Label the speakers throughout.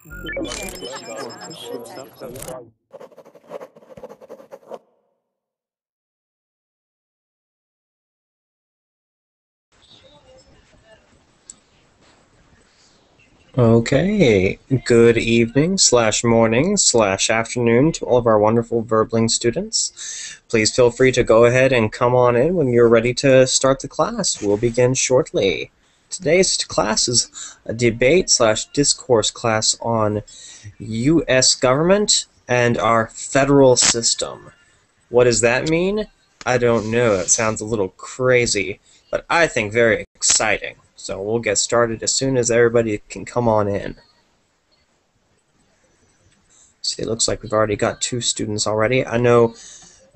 Speaker 1: Okay, good evening / morning / afternoon to all of our wonderful Verbling students. Please feel free to go ahead and come on in when you're ready to start the class. We'll begin shortly. Today's class is a debate / discourse class on U.S. government and our federal system. What does that mean? I don't know. It sounds a little crazy, but I think very exciting. So we'll get started as soon as everybody can come on in. See, it looks like we've already got 2 students already. I know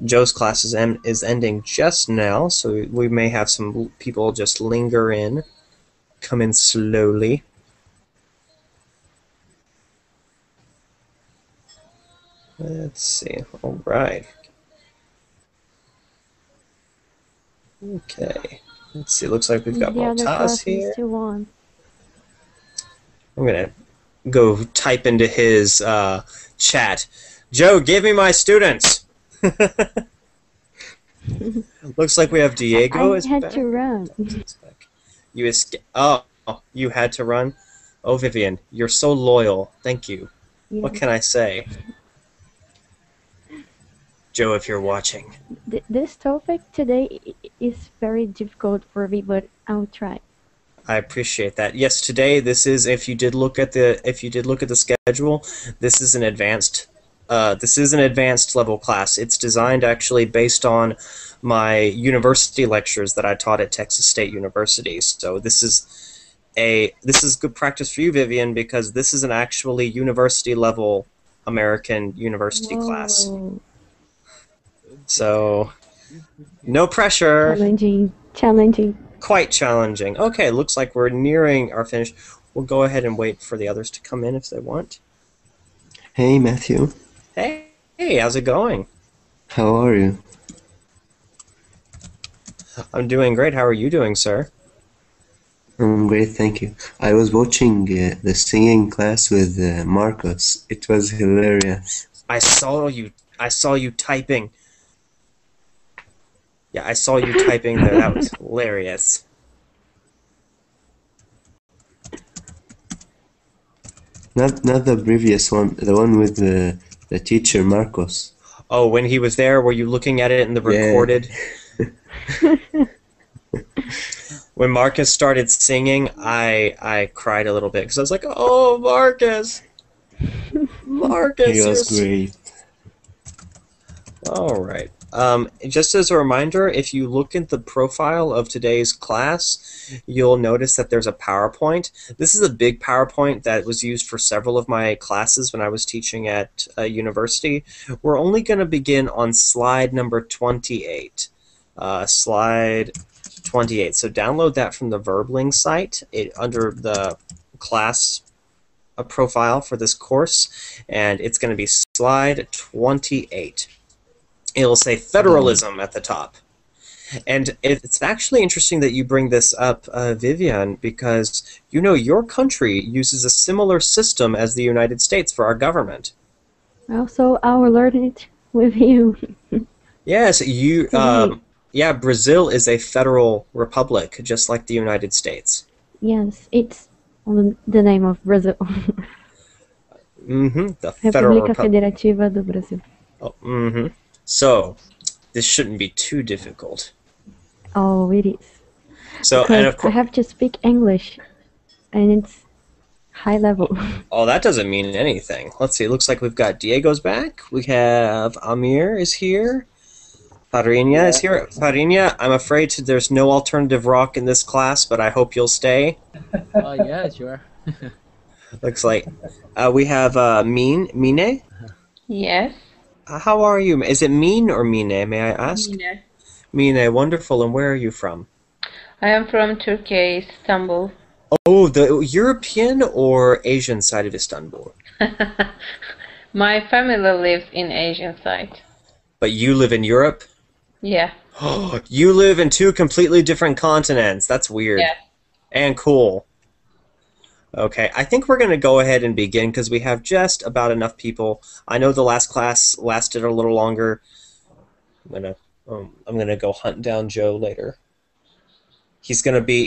Speaker 1: Joe's class is ending just now, so we may have some people just linger in, come in slowly. Let's see. All right. Okay. Let's see. Looks like we've got Maltaz here. I'm gonna go type into his chat. Joe, give me my students. Looks like we have Diego.
Speaker 2: I had to run.
Speaker 1: Oh, you had to run. Oh, Vivian, you're so loyal. Thank you. Yeah. What can I say? Joe, if you're watching.
Speaker 2: This topic today is very difficult for me, but I'll try.
Speaker 1: I appreciate that. Yes, today this is. If you did look at the schedule, this is an advanced. This is an advanced level class. It's designed actually based on my university lectures that I taught at Texas State University. So this is good practice for you, Vivian, because this is an actually university level American university class. So, no pressure.
Speaker 2: Challenging.
Speaker 1: Quite challenging. Okay, looks like we're nearing our finish. We'll go ahead and wait for the others to come in if they want.
Speaker 3: Hey, Matthew.
Speaker 1: Hey, how's it going?
Speaker 3: How are you?
Speaker 1: I'm doing great. How are you doing, sir?
Speaker 3: I'm great, thank you. I was watching the singing class with Marcos. It was hilarious.
Speaker 1: I saw you typing. Yeah, I saw you typing there. That was hilarious.
Speaker 3: Not the previous one, the one with the teacher Marcos.
Speaker 1: Oh, when he was there, were you looking at it in the recorded? Yeah. When Marcus started singing, I cried a little bit because I was like, "Oh, Marcus, Marcus!"
Speaker 3: He was great.
Speaker 1: All right. Just as a reminder, if you look at the profile of today's class, you'll notice that there's a PowerPoint. This is a big PowerPoint that was used for several of my classes when I was teaching at a university. We're only going to begin on slide number 28. Slide 28. So download that from the Verbling site under the class profile for this course, and it's going to be slide 28. It'll say Federalism at the top. And it's actually interesting that you bring this up, Vivian, because you know your country uses a similar system as the United States for our government.
Speaker 2: Also, I will learn it with you.
Speaker 1: Yes, yeah, Brazil is a federal republic, just like the United States.
Speaker 2: Yes, it's on the name of Brazil.
Speaker 1: The Federal
Speaker 2: República Federativa do Brasil.
Speaker 1: Oh, So, this shouldn't be too difficult.
Speaker 2: Oh, it is.
Speaker 1: So,
Speaker 2: because
Speaker 1: and of course,
Speaker 2: I have to speak English, and it's high level.
Speaker 1: Oh, that doesn't mean anything. Let's see. It looks like we've got Diego's back. We have Amir is here. Farinha is here. Farinha, I'm afraid there's no alternative rock in this class, but I hope you'll stay.
Speaker 4: Oh, yeah, sure.
Speaker 1: Looks like we have Mine.
Speaker 5: Yes.
Speaker 1: How are you? Is it Mine or Mine, may I ask?
Speaker 5: Mine.
Speaker 1: Mine, wonderful. And where are you from?
Speaker 5: I am from Turkey, Istanbul.
Speaker 1: Oh, the European or Asian side of Istanbul?
Speaker 5: My family lives in Asian side.
Speaker 1: But you live in Europe?
Speaker 5: Yeah.
Speaker 1: You live in 2 completely different continents. That's weird.
Speaker 5: Yeah.
Speaker 1: And cool. Okay, I think we're going to go ahead and begin because we have just about enough people. I know the last class lasted a little longer. I'm gonna go hunt down Joe later. He's gonna be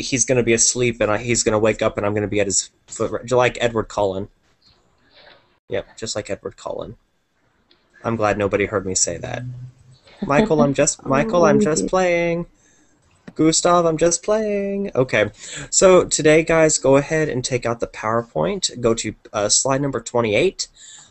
Speaker 1: asleep and he's gonna wake up and I'm gonna be at his foot, like Edward Cullen. Yep, just like Edward Cullen. I'm glad nobody heard me say that. Michael, I'm
Speaker 2: We
Speaker 1: just
Speaker 2: did.
Speaker 1: playing. Gustav, I'm just playing. Okay, so today, guys, go ahead and take out the PowerPoint. Go to slide number 28.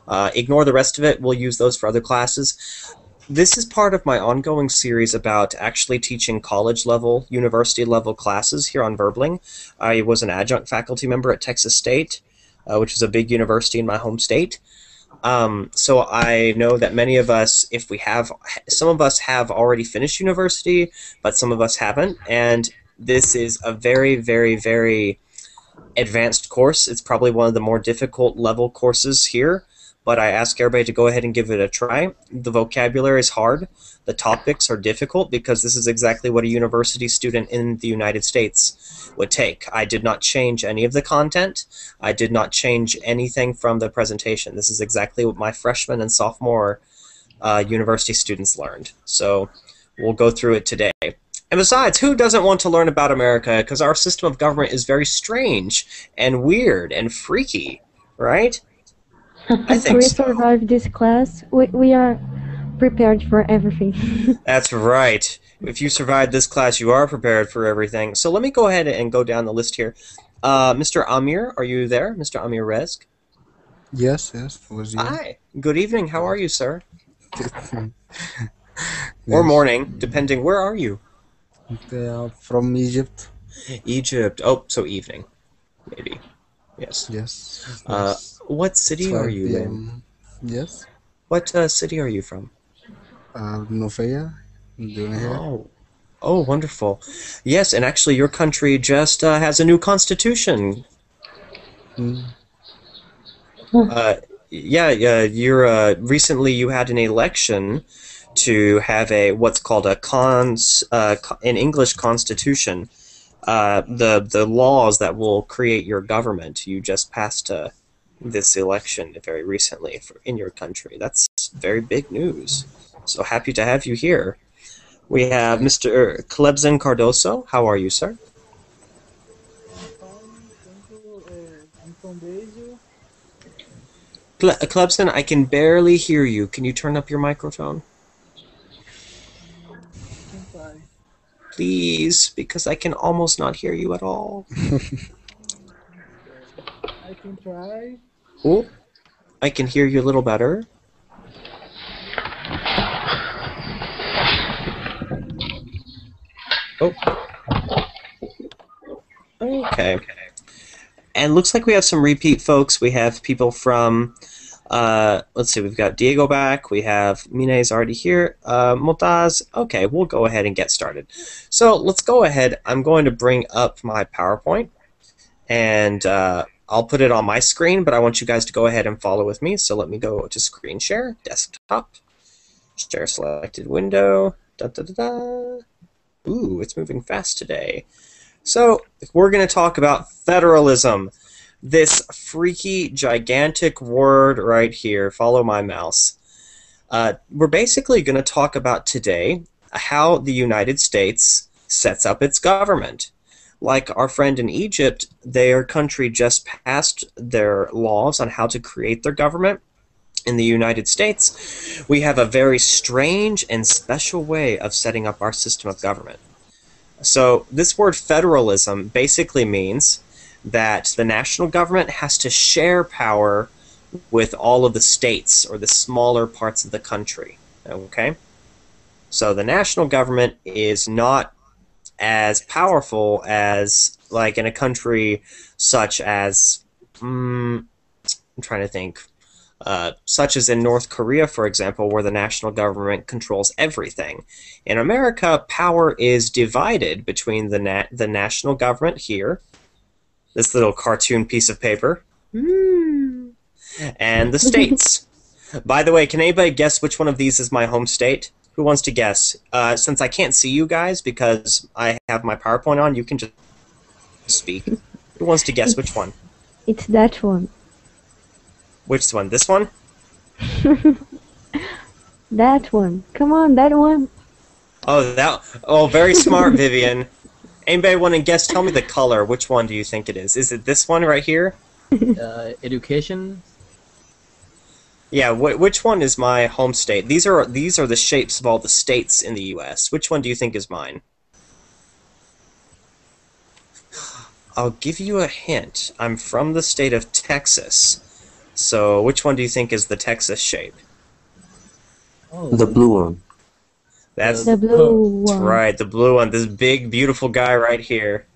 Speaker 1: Ignore the rest of it. We'll use those for other classes. This is part of my ongoing series about actually teaching college level, university level classes here on Verbling. I was an adjunct faculty member at Texas State, which is a big university in my home state. So I know that many of us, some of us have already finished university, but some of us haven't, and this is a very, very, very advanced course. It's probably one of the more difficult level courses here, but I ask everybody to go ahead and give it a try. The vocabulary is hard. The topics are difficult because this is exactly what a university student in the United States would take. I did not change any of the content. I did not change anything from the presentation. This is exactly what my freshman and sophomore university students learned. So we'll go through it today. And besides, who doesn't want to learn about America? Because our system of government is very strange and weird and freaky, right? I
Speaker 2: If
Speaker 1: think
Speaker 2: we
Speaker 1: so.
Speaker 2: survive this class, we are prepared for everything.
Speaker 1: That's right. If you survive this class, you are prepared for everything. So let me go ahead and go down the list here. Mr. Amir, are you there? Mr. Amir Rezk?
Speaker 6: Yes, yes, was you?
Speaker 1: Hi. Good evening. How are you, sir? Or
Speaker 6: Yes.
Speaker 1: morning, depending. Where are you?
Speaker 6: They are from Egypt.
Speaker 1: Egypt. Oh, so evening. Maybe. Yes.
Speaker 6: Yes.
Speaker 1: What city are
Speaker 6: 5
Speaker 1: you in?
Speaker 6: p.m. Yes.
Speaker 1: What city are you from?
Speaker 6: Nufaya, doing here.
Speaker 1: Oh. Oh, wonderful. Yes, and actually your country just has a new constitution.
Speaker 6: Mm.
Speaker 1: Yeah, you're recently you had an election to have what's called a an English constitution. The laws that will create your government. You just passed this election very recently in your country. That's very big news. So happy to have you here. We have Mr. Clebson Cardoso. How are you, sir?
Speaker 4: I'm from Brazil.
Speaker 1: Clebson, I can barely hear you. Can you turn up your microphone?
Speaker 4: Can try.
Speaker 1: Please, because I can almost not hear you at all.
Speaker 4: I can try.
Speaker 1: Oh, I can hear you a little better. Oh. Okay. And looks like we have some repeat folks. We have people from, let's see, we've got Diego back. We have Mine's already here. Motaz. Okay, we'll go ahead and get started. So let's go ahead. I'm going to bring up my PowerPoint, and I'll put it on my screen, but I want you guys to go ahead and follow with me. So let me go to screen share, desktop, share selected window. Da, da, da, da. Ooh, it's moving fast today. So we're going to talk about federalism, this freaky, gigantic word right here. Follow my mouse. We're basically going to talk about today how the United States sets up its government. Like our friend in Egypt, their country just passed their laws on how to create their government. In the United States, we have a very strange and special way of setting up our system of government. So this word federalism basically means that the national government has to share power with all of the states or the smaller parts of the country. Okay? So the national government is not as powerful as like in a country such as I'm trying to think. Such as in North Korea, for example, where the national government controls everything. In America, power is divided between the national government here, this little cartoon piece of paper, and the states. By the way, can anybody guess which one of these is my home state? Who wants to guess? Since I can't see you guys because I have my PowerPoint on, you can just speak. Who wants to guess which one?
Speaker 2: It's that one.
Speaker 1: Which one? This one?
Speaker 2: That one. Come on, that one.
Speaker 1: Oh, that. Oh, very smart, Vivian. Anybody want to guess? Tell me the color. Which one do you think it is? Is it this one right here?
Speaker 7: Education.
Speaker 1: Yeah. Which one is my home state? These are the shapes of all the states in the U.S. Which one do you think is mine? I'll give you a hint. I'm from the state of Texas. So, which one do you think is the Texas shape?
Speaker 7: Oh,
Speaker 3: The blue one.
Speaker 1: That's
Speaker 2: The blue one.
Speaker 1: right, the blue one. This big, beautiful guy right here.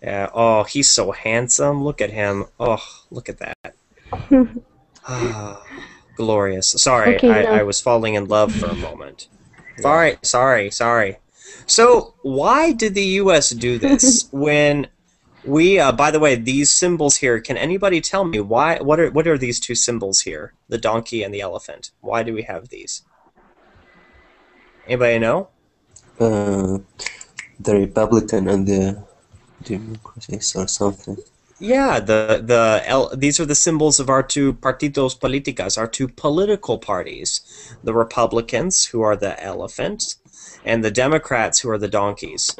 Speaker 1: Yeah. Oh, he's so handsome. Look at him. Oh, look at that. Ah, glorious. Sorry,
Speaker 2: Okay,
Speaker 1: I
Speaker 2: now.
Speaker 1: was falling in love for a moment. Sorry. So, why did the U.S. do this when we? By the way, these symbols here. Can anybody tell me why? What are these two symbols here? The donkey and the elephant. Why do we have these? Anybody know?
Speaker 3: Uh, the Republican and the Democrats or something.
Speaker 1: Yeah, these are the symbols of our two partidos políticas, our two political parties. The Republicans, who are the elephant, and the Democrats, who are the donkeys.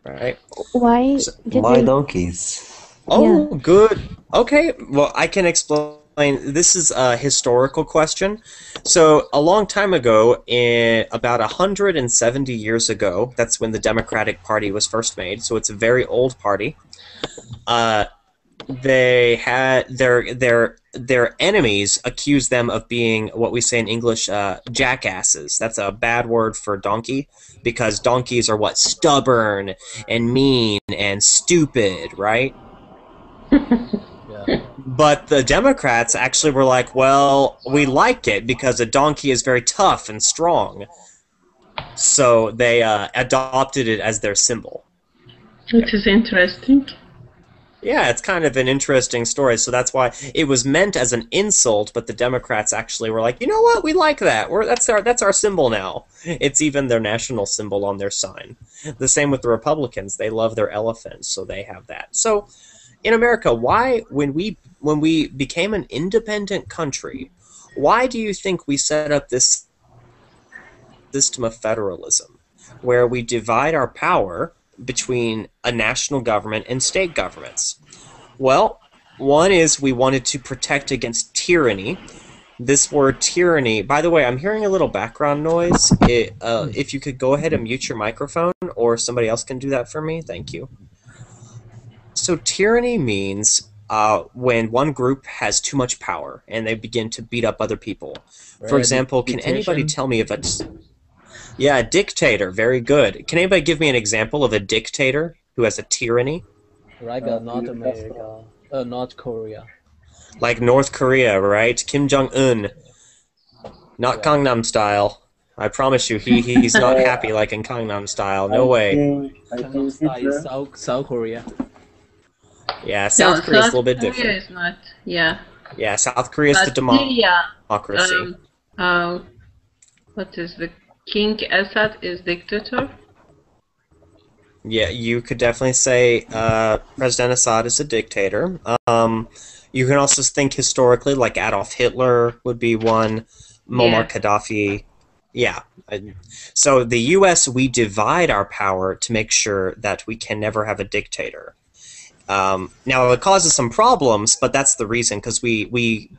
Speaker 1: Right?
Speaker 2: Why did
Speaker 3: Why
Speaker 2: they?
Speaker 3: donkeys?
Speaker 1: Oh, good. Okay, well, I can explain. This is a historical question. So, a long time ago, about 170 years ago, that's when the Democratic Party was first made, so it's a very old party. They had their enemies accused them of being what we say in English jackasses. That's a bad word for donkey because donkeys are what, stubborn and mean and stupid, right?
Speaker 7: yeah.
Speaker 1: But the Democrats actually were like, well, we like it because a donkey is very tough and strong. So they adopted it as their symbol.
Speaker 5: It is interesting.
Speaker 1: Yeah, it's kind of an interesting story. So that's why it was meant as an insult, but the Democrats actually were like, you know what, we like that. That's our symbol now. It's even their national symbol on their sign. The same with the Republicans. They love their elephants, so they have that. So in America, why, when we became an independent country, why do you think we set up this system of federalism, where we divide our power between a national government and state governments? Well, one is we wanted to protect against tyranny. This word tyranny, by the way, I'm hearing a little background noise. If you could go ahead and mute your microphone, or somebody else can do that for me, thank you. So tyranny means when one group has too much power and they begin to beat up other people. For example, can anybody tell me if it's... Yeah, a dictator, very good. Can anybody give me an example of a dictator who has a tyranny?
Speaker 7: Like North America, North Korea.
Speaker 1: Like North Korea, right? Kim Jong-un. Not Gangnam Style. I promise you, he's not happy like in Gangnam Style. No way.
Speaker 7: Gangnam Style is South Korea.
Speaker 1: Yeah, South Korea is a little bit
Speaker 5: Korea
Speaker 1: different.
Speaker 5: is not. Yeah.
Speaker 1: Yeah, South Korea is the
Speaker 5: But Syria,
Speaker 1: democracy.
Speaker 5: what is the King Assad is dictator?
Speaker 1: Yeah, you could definitely say President Assad is a dictator. You can also think historically, like Adolf Hitler would be one, Muammar Gaddafi. Yeah. So the U.S., we divide our power to make sure that we can never have a dictator. Now, it causes some problems, but that's the reason, because we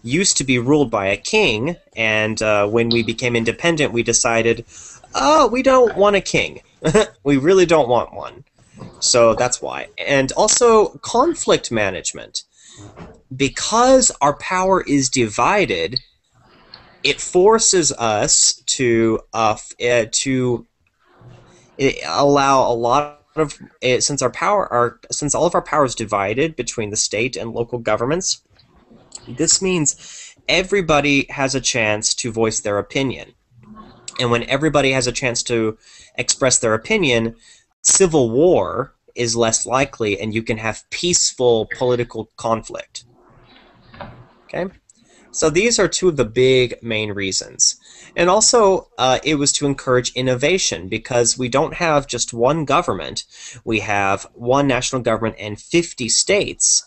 Speaker 1: used to be ruled by a king, and when we became independent, we decided, oh, we don't want a king. We really don't want one. So that's why. And also, conflict management. Because our power is divided, it forces us to allow a lot of... since all of our power is divided between the state and local governments, this means everybody has a chance to voice their opinion. And when everybody has a chance to express their opinion, civil war is less likely, and you can have peaceful political conflict. Okay? So these are two of the big main reasons. And also, it was to encourage innovation, because we don't have just one government. We have one national government and 50 states.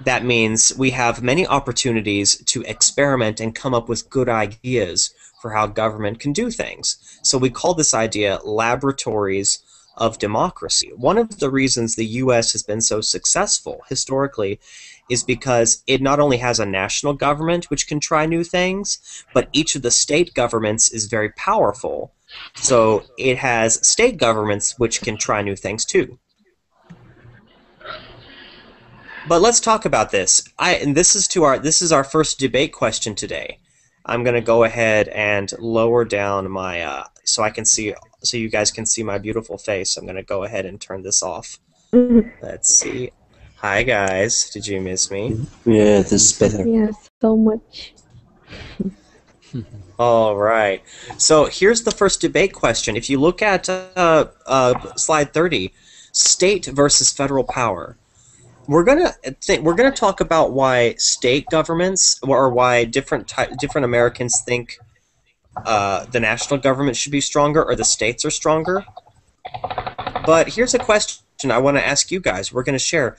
Speaker 1: That means we have many opportunities to experiment and come up with good ideas for how government can do things. So we call this idea laboratories of democracy. One of the reasons the US has been so successful historically is because it not only has a national government which can try new things, but each of the state governments is very powerful. So it has state governments which can try new things too. But let's talk about this. And this is our first debate question today. I'm going to go ahead and lower down my so you guys can see my beautiful face. I'm going to go ahead and turn this off. Let's see. Hi guys. Did you miss me?
Speaker 3: Yeah, this is better.
Speaker 2: Yes, so much.
Speaker 1: All right. So here's the first debate question. If you look at slide 30, state versus federal power. We're gonna talk about why state governments or why different Americans think the national government should be stronger or the states are stronger. But here's a question I want to ask you guys. We're going to share.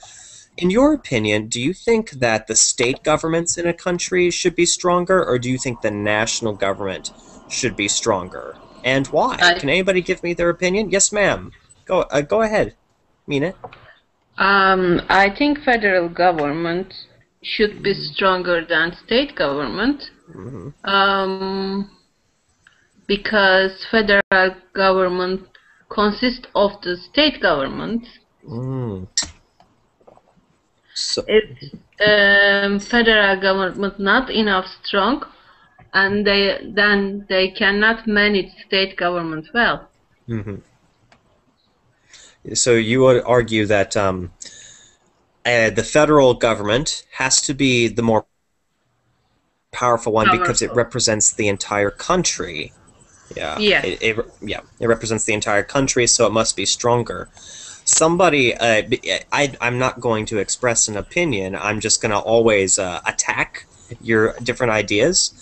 Speaker 1: In your opinion, do you think that the state governments in a country should be stronger, or do you think the national government should be stronger? And why? Can anybody give me their opinion? Yes, ma'am. Go ahead. Mean it.
Speaker 5: I think federal government should be stronger than state government. Because federal government consists of the state government.
Speaker 1: So,
Speaker 5: If federal government not enough strong, and then they cannot manage state government well.
Speaker 1: So you would argue that the federal government has to be the more powerful one because it represents the entire country. Yeah.
Speaker 5: Yeah.
Speaker 1: It represents the entire country, so it must be stronger. Somebody, I'm not going to express an opinion. I'm just going to always attack your different ideas.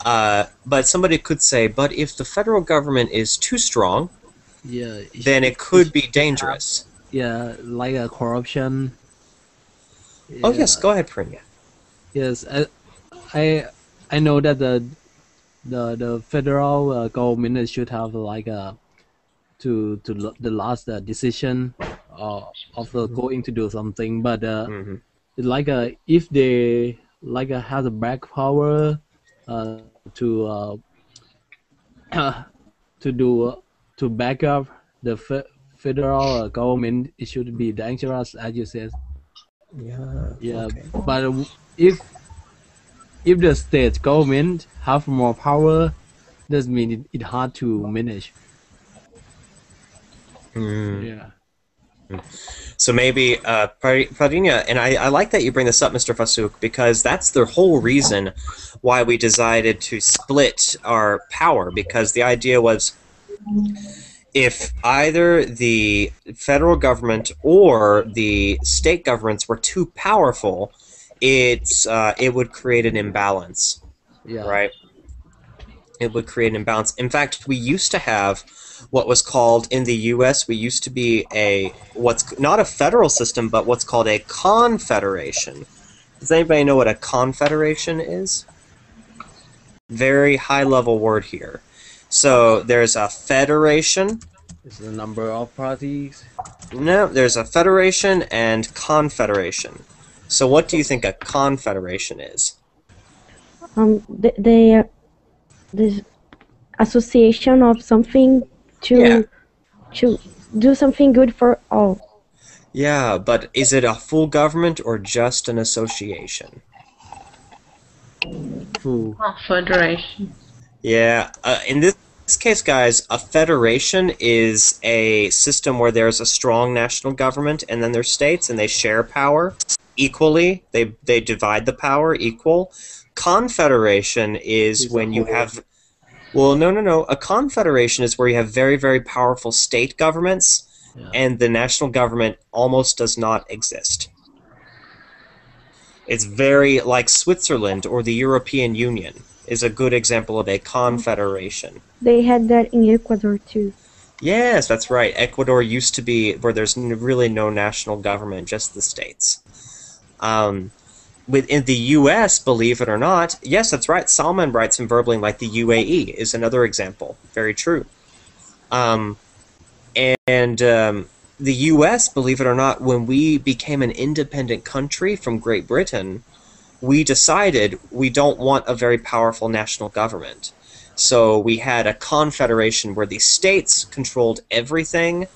Speaker 1: But somebody could say, but if the federal government is too strong, then it could be dangerous.
Speaker 7: Yeah, like a corruption.
Speaker 1: Oh yes, go ahead, Prinya.
Speaker 7: Yes, I know that the federal government should have like a the last decision of going to do something, but like if they like have the back power to to back up the federal government, it should be dangerous, as you said. Yeah. Okay. But if the state government have more power, that means it's hard to manage. Yeah.
Speaker 1: So maybe Pradina, and I like that you bring this up, Mr. Fasuk, because that's the whole reason why we decided to split our power, because the idea was if either the federal government or the state governments were too powerful, it would create an imbalance.
Speaker 7: Yeah.
Speaker 1: Right? It would create an imbalance. In fact, we used to have what was called, in the U.S., we used to be what's not a federal system, but what's called a confederation. Does anybody know what a confederation is? Very high-level word here. So there's a federation.
Speaker 7: Is the number of parties?
Speaker 1: No, there's a federation and confederation. So what do you think a confederation is?
Speaker 2: The association of something to do something good for all.
Speaker 1: Yeah, but is it a full government or just an association?
Speaker 7: Full.
Speaker 5: Confederation.
Speaker 1: Yeah, in this case, guys, a federation is a system where there's a strong national government and then there's states and they share power equally. They divide the power equal. Confederation is when you have... Well, no. A confederation is where you have very, very powerful state governments, and the national government almost does not exist. It's very like Switzerland or the European Union is a good example of a confederation.
Speaker 2: They had that in Ecuador too.
Speaker 1: Yes, that's right. Ecuador used to be where there's really no national government, just the states. within the U.S., believe it or not, yes, that's right. Salman writes in Verbling like the UAE is another example. Very true. Um, and the U.S., believe it or not, when we became an independent country from Great Britain, we decided we don't want a very powerful national government. So we had a confederation where the states controlled everything,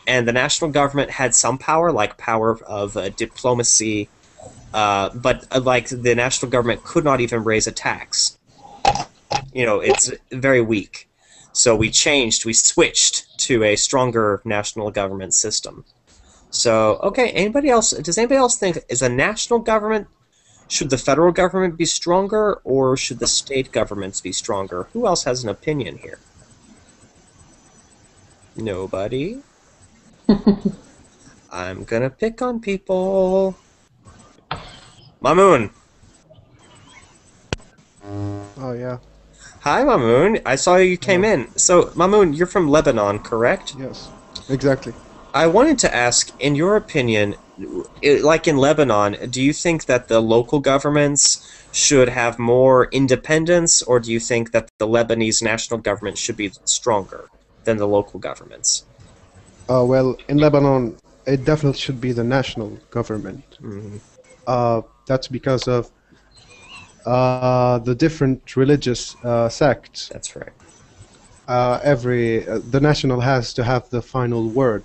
Speaker 1: and the national government had some power, like power of diplomacy, but like the national government could not even raise a tax. You know, it's very weak. So we switched to a stronger national government system. So, okay, does anybody else think, is a national government, should the federal government be stronger, or should the state governments be stronger? Who else has an opinion here? Nobody? I'm gonna pick on people. Mamoon.
Speaker 8: Oh yeah.
Speaker 1: Hi, Mamoon. I saw you came in. So, Mamoon, you're from Lebanon, correct?
Speaker 8: Yes. Exactly.
Speaker 1: I wanted to ask, in your opinion, like in Lebanon, do you think that the local governments should have more independence, or do you think that the Lebanese national government should be stronger than the local governments?
Speaker 8: Well, in Lebanon, it definitely should be the national government. That's because of the different religious sects.
Speaker 1: That's right.
Speaker 8: The national has to have the final word,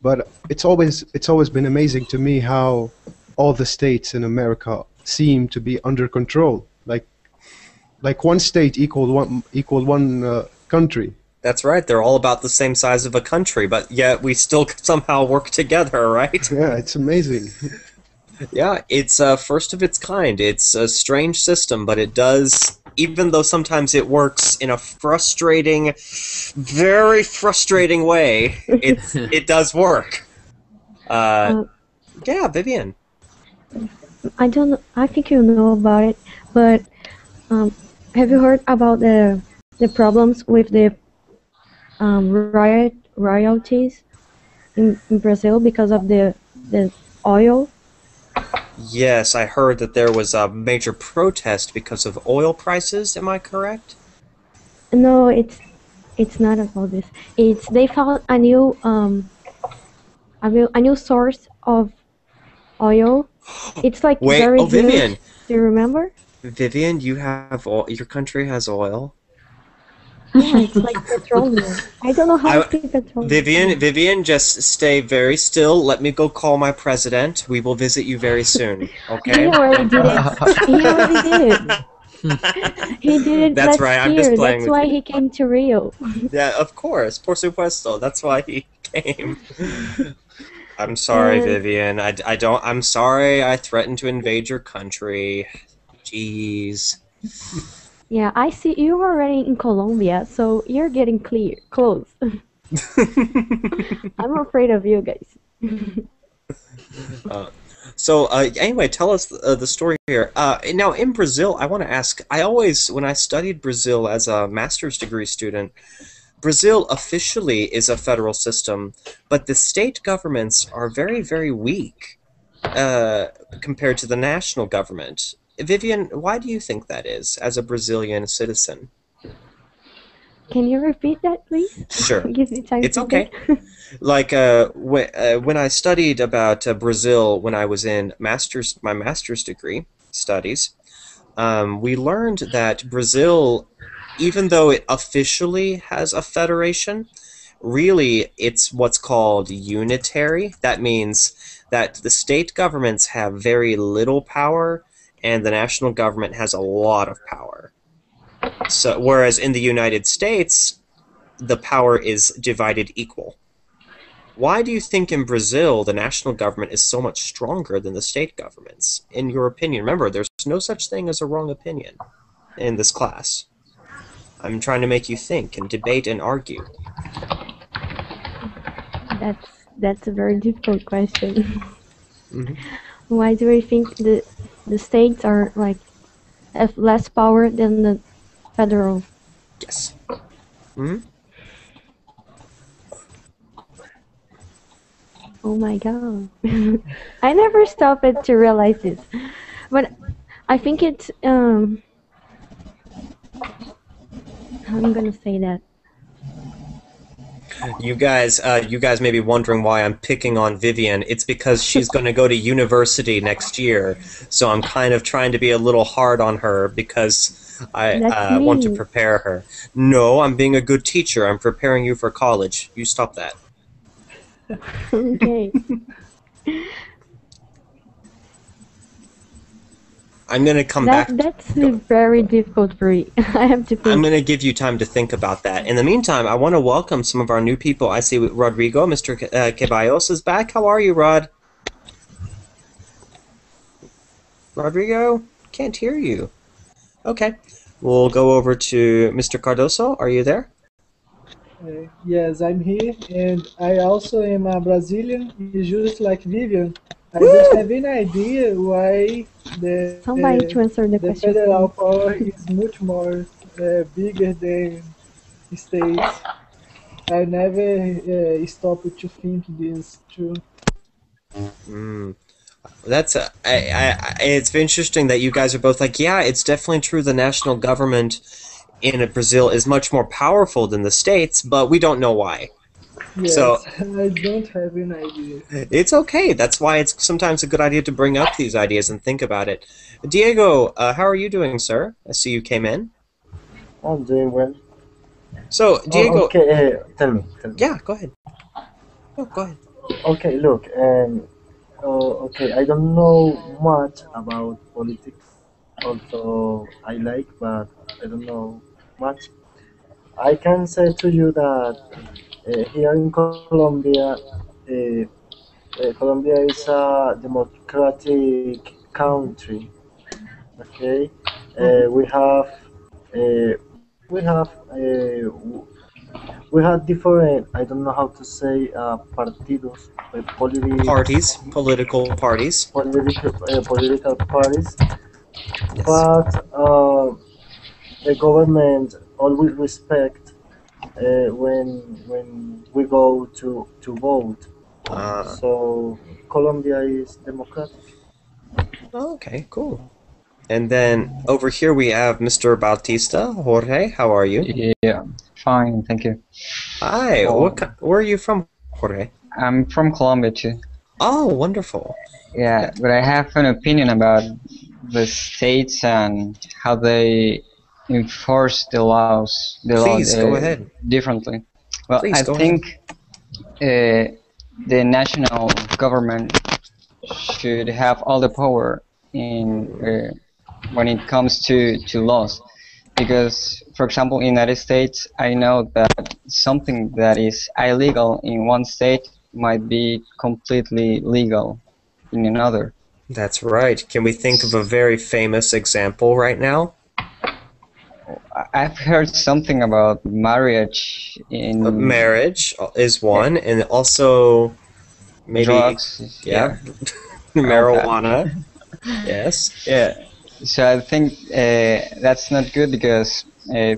Speaker 8: but it's always been amazing to me how all the states in America seem to be under control. Like one state equal one country.
Speaker 1: That's right. They're all about the same size of a country, but yet we still somehow work together, right?
Speaker 8: Yeah, it's amazing.
Speaker 1: Yeah, it's first of its kind. It's a strange system, but it does, even though sometimes it works in a frustrating, very frustrating way, it does work. Yeah, Vivian.
Speaker 2: I don't know. I think you know about it, but have you heard about the problems with the royalties in Brazil because of the oil?
Speaker 1: Yes, I heard that there was a major protest because of oil prices. Am I correct?
Speaker 2: No, it's not about this. They found a new source of oil. It's like
Speaker 1: Wait,
Speaker 2: very
Speaker 1: Vivian.
Speaker 2: good. Do you remember?
Speaker 1: Vivian, your country has oil?
Speaker 2: Yeah, it's like petroleum. I don't know how to say petroleum.
Speaker 1: Vivian, just stay very still. Let me go call my president. We will visit you very soon. Okay?
Speaker 2: He already did it. He already did it. He did it
Speaker 1: That's
Speaker 2: last
Speaker 1: right, I'm
Speaker 2: year.
Speaker 1: just playing
Speaker 2: That's
Speaker 1: with
Speaker 2: why
Speaker 1: you.
Speaker 2: he came to Rio.
Speaker 1: Yeah, of course. Por supuesto. That's why he came. I'm sorry, Vivian. I'm sorry I threatened to invade your country. Jeez.
Speaker 2: Yeah, I see you are already in Colombia, so you're getting close. I'm afraid of you guys.
Speaker 1: Anyway, tell us the story here. Now, in Brazil, I want to ask, when I studied Brazil as a master's degree student, Brazil officially is a federal system, but the state governments are very, very weak compared to the national government. Vivian, why do you think that is, as a Brazilian citizen?
Speaker 2: Can you repeat that, please?
Speaker 1: Sure.
Speaker 2: Give me time.
Speaker 1: It's okay. Like when I studied about Brazil when I was in my master's degree studies, we learned that Brazil, even though it officially has a federation, really it's what's called unitary. That means that the state governments have very little power and the national government has a lot of power. So, whereas in the United States, the power is divided equal. Why do you think in Brazil the national government is so much stronger than the state governments, in your opinion? Remember, there's no such thing as a wrong opinion in this class. I'm trying to make you think and debate and argue.
Speaker 2: That's a very difficult question. Why do I think the states are have less power than the federal?
Speaker 1: Yes.
Speaker 2: Oh my god. I never stopped to realize this. But I think it's I'm gonna say that.
Speaker 1: You guys may be wondering why I'm picking on Vivian. It's because she's going to go to university next year, so I'm kind of trying to be a little hard on her because I
Speaker 2: That's
Speaker 1: want to
Speaker 2: me.
Speaker 1: prepare her. No, I'm being a good teacher. I'm preparing you for college. You stop that.
Speaker 2: Okay.
Speaker 1: I'm going to come back.
Speaker 2: That's very difficult for me. I have to
Speaker 1: I'm
Speaker 2: think.
Speaker 1: going to give you time to think about that. In the meantime, I want to welcome some of our new people. I see Rodrigo, Mr. Ceballos is back. How are you, Rod? Rodrigo? Can't hear you. Okay. We'll go over to Mr. Cardoso. Are you there?
Speaker 4: Yes, I'm here, and I also am a Brazilian, just like Vivian. I don't have any idea why
Speaker 2: Somebody to answer the
Speaker 4: the
Speaker 2: question.
Speaker 4: federal power is much more bigger than states. I never stopped to think this true.
Speaker 1: That's it's interesting that you guys are both like, yeah, it's definitely true. The national government in Brazil is much more powerful than the states, but we don't know why.
Speaker 4: Yes,
Speaker 1: So
Speaker 4: I don't have an idea.
Speaker 1: it's okay. That's why it's sometimes a good idea to bring up these ideas and think about it. Diego, how are you doing, sir? I see you came in.
Speaker 9: I'm doing well.
Speaker 1: So Diego,
Speaker 9: Okay, tell me.
Speaker 1: yeah, go ahead. No, go ahead.
Speaker 9: Okay, look, okay, I don't know much about politics, although I like, but I don't know much. I can say to you that here in Colombia, Colombia is a democratic country. Okay, we have uh, we have we have different. I don't know how to say partidos,
Speaker 1: Political parties.
Speaker 9: political parties,
Speaker 1: Yes.
Speaker 9: but the government always respect when we go to vote. So Colombia is democratic.
Speaker 1: Okay, cool. And then over here we have Mr. Bautista. Jorge, how are you?
Speaker 10: Yeah, fine, thank you.
Speaker 1: Hi. Where are you from, Jorge?
Speaker 10: I'm from Colombia too.
Speaker 1: Oh, wonderful.
Speaker 10: Yeah, but I have an opinion about the states and how they enforce the laws,
Speaker 1: Please, go ahead.
Speaker 10: differently. Well,
Speaker 1: Please,
Speaker 10: I
Speaker 1: go
Speaker 10: think the national government should have all the power in when it comes to laws, because, for example, in the United States, I know that something that is illegal in one state might be completely legal in another.
Speaker 1: That's right. Can we think of a very famous example right now?
Speaker 10: I've heard something about marriage in
Speaker 1: Marriage is one, and also maybe
Speaker 10: drugs.
Speaker 1: yeah. Marijuana. Yes.
Speaker 10: Yeah. So I think that's not good, because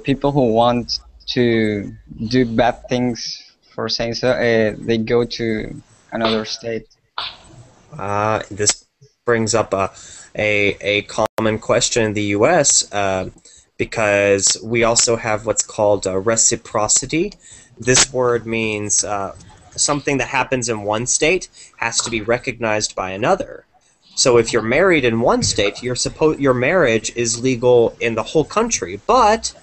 Speaker 10: people who want to do bad things, for saying so, they go to another state.
Speaker 1: This brings up a common question in the U.S. Because we also have what's called reciprocity. This word means something that happens in one state has to be recognized by another. So if you're married in one state, your marriage is legal in the whole country. But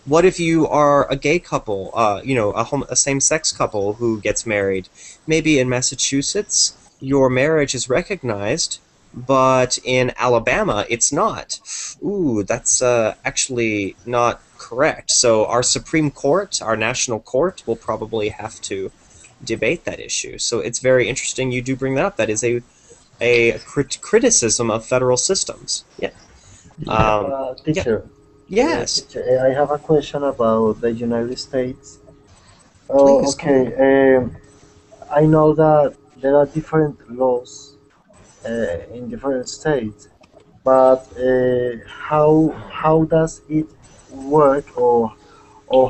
Speaker 1: what if you are a gay couple, a same-sex couple who gets married? Maybe in Massachusetts, your marriage is recognized, but in Alabama, it's not. Ooh, that's actually not correct. So our Supreme Court, our national court, will probably have to debate that issue. So it's very interesting you do bring that up. That is a criticism of federal systems. Yeah.
Speaker 9: Teacher.
Speaker 1: Yes.
Speaker 9: Teacher, I have a question about the United States.
Speaker 1: Please,
Speaker 9: okay. I know that there are different laws in different states, but how does it work, or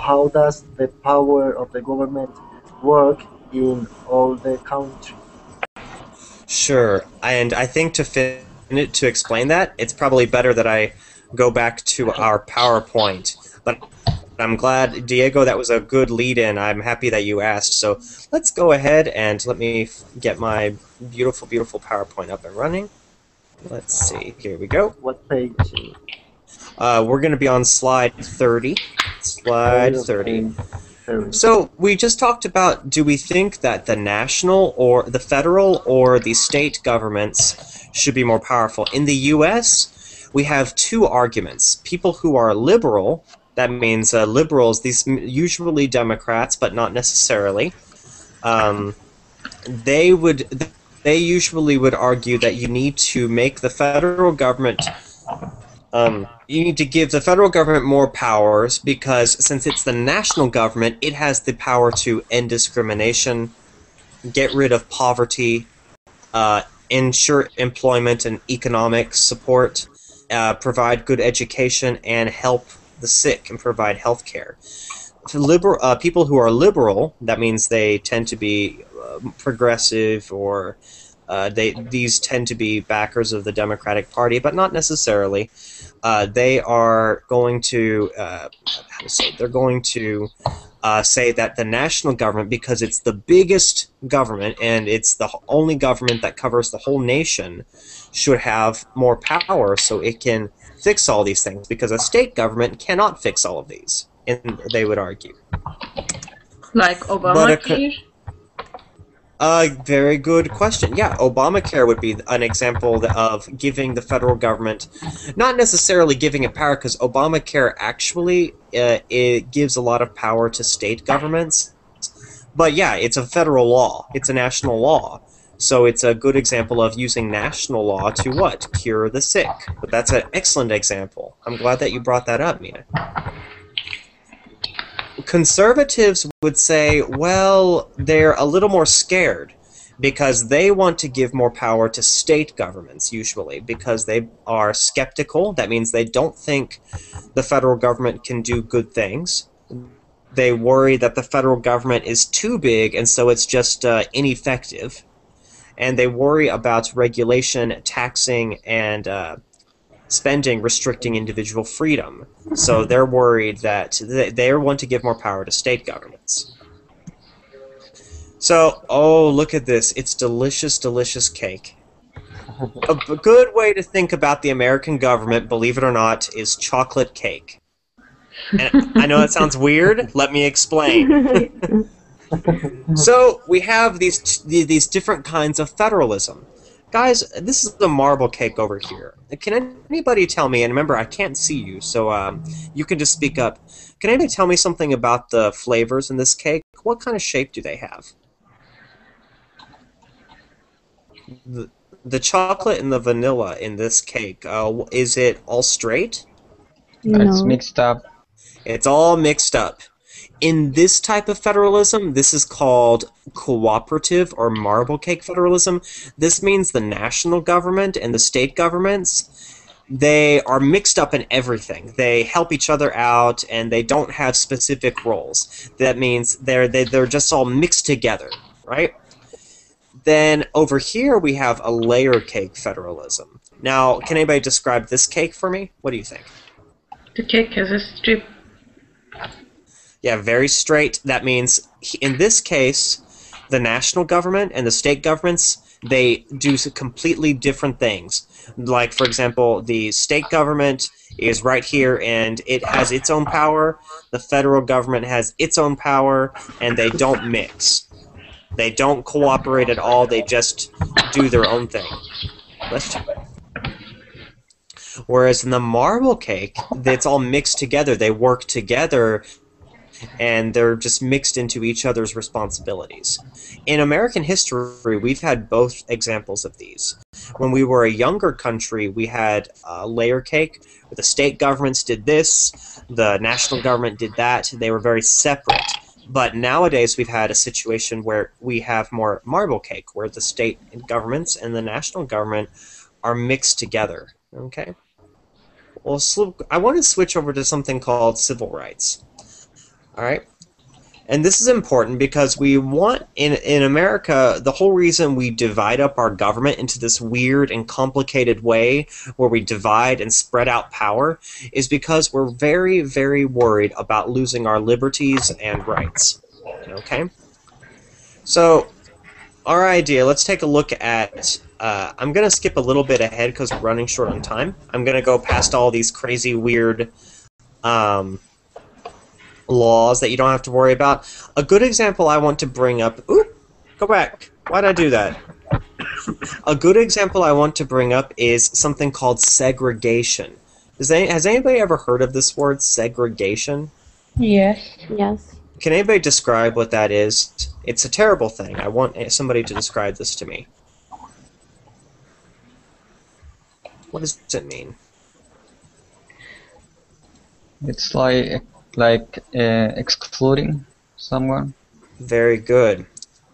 Speaker 9: how does the power of the government work in all the countries?
Speaker 1: Sure, and I think to fit minute to explain that, it's probably better that I go back to our PowerPoint. But I'm glad, Diego, that was a good lead-in. I'm happy that you asked. So let's go ahead and let me get my beautiful, beautiful PowerPoint up and running. Let's see. Here we go.
Speaker 9: What page?
Speaker 1: We're going to be on slide 30. Slide 30. So we just talked about, do we think that the national or the federal or the state governments should be more powerful? In the U.S., we have two arguments. People who are liberal, that means liberals, these usually Democrats, but not necessarily, they usually would argue that you need to make the federal government you need to give the federal government more powers because since it's the national government, it has the power to end discrimination, get rid of poverty, ensure employment and economic support, provide good education, and help the sick and provide health care. People who are liberal, that means they tend to be progressive or these tend to be backers of the Democratic Party, but not necessarily. They are going to say that the national government, because it's the biggest government and it's the only government that covers the whole nation, should have more power so it can fix all these things, because a state government cannot fix all of these, and they would argue.
Speaker 5: Like Obamacare?
Speaker 1: Very good question. Yeah, Obamacare would be an example of giving the federal government, not necessarily giving it power, because Obamacare actually it gives a lot of power to state governments. But yeah, it's a federal law. It's a national law. So it's a good example of using national law to what? Cure the sick. But that's an excellent example. I'm glad that you brought that up, Mina. Conservatives would say, well, they're a little more scared because they want to give more power to state governments, usually, because they are skeptical. That means they don't think the federal government can do good things. They worry that the federal government is too big, and so it's just ineffective. And they worry about regulation, taxing, and spending restricting individual freedom. So they're worried that they want to give more power to state governments. So, oh, look at this. It's delicious, delicious cake. A good way to think about the American government, believe it or not, is chocolate cake. And I know that sounds weird. Let me explain. So we have these different kinds of federalism. Guys, this is the marble cake over here. Can anybody tell me, and remember, I can't see you, so you can just speak up. Can anybody tell me something about the flavors in this cake? What kind of shape do they have? The chocolate and the vanilla in this cake, is it all straight?
Speaker 2: No.
Speaker 10: It's mixed up.
Speaker 1: It's all mixed up. In this type of federalism, this is called cooperative or marble cake federalism. This means the national government and the state governments, they are mixed up in everything. They help each other out, and they don't have specific roles. That means they're just all mixed together, right? Then over here we have a layer cake federalism. Now, can anybody describe this cake for me? What do you think?
Speaker 5: The cake has a strip.
Speaker 1: Yeah, very straight. That means, in this case, the national government and the state governments, they do completely different things. Like, for example, the state government is right here, and it has its own power. The federal government has its own power, and they don't mix. They don't cooperate at all. They just do their own thing. Whereas in the marble cake, it's all mixed together. They work together, and they're just mixed into each other's responsibilities. In American history, we've had both examples of these. When we were a younger country, we had layer cake, where the state governments did this, the national government did that. They were very separate. But nowadays, we've had a situation where we have more marble cake, where the state governments and the national government are mixed together. Okay? Well, I want to switch over to something called civil rights. All right? And this is important because we want, in America, the whole reason we divide up our government into this weird and complicated way where we divide and spread out power is because we're very, very worried about losing our liberties and rights. Okay? So, our idea, let's take a look at, I'm going to skip a little bit ahead because we're running short on time. I'm going to go past all these crazy, weird laws that you don't have to worry about. A good example I want to bring up... Oop! Go back. Why'd I do that? A good example I want to bring up is something called segregation. Has anybody ever heard of this word, segregation?
Speaker 5: Yes.
Speaker 2: Yes.
Speaker 1: Can anybody describe what that is? It's a terrible thing. I want somebody to describe this to me. What does it mean?
Speaker 10: It's like excluding someone.
Speaker 1: Very good.